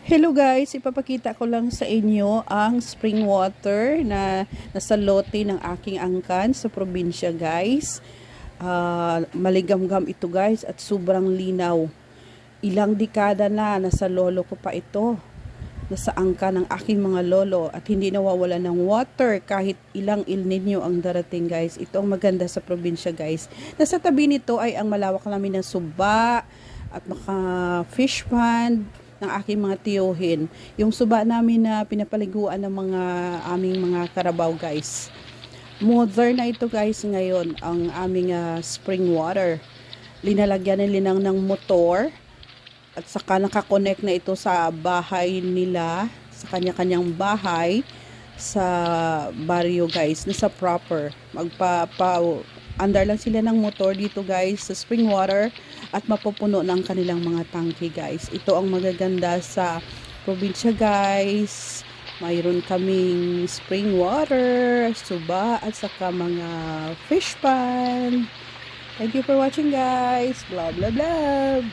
Hello guys, ipapakita ko lang sa inyo ang spring water na nasa lote ng aking angkan sa probinsya guys. Maligamgam ito guys at sobrang linaw. Ilang dekada na nasa lolo ko pa ito. Nasa angkan ng aking mga lolo at hindi nawawala ng water kahit ilang El Nino ang darating guys. Ito ang maganda sa probinsya guys. Nasa tabi nito ay ang malawak namin ng suba at maka fish pond ng aking mga tiyuhin. Yung suba namin na pinapaliguan ng mga aming mga karabaw guys. Modern na ito guys ngayon ang aming spring water. Linalagyan nila ng motor at saka nakakonect na ito sa bahay nila, sa kanya-kanyang bahay sa baryo guys, nasa proper. Andar lang sila ng motor dito guys sa spring water at mapupuno ng kanilang mga tangke guys. Ito ang magaganda sa probinsya guys. Mayroon kaming spring water, suba at saka mga fish pond. Thank you for watching guys. Blah blah blah.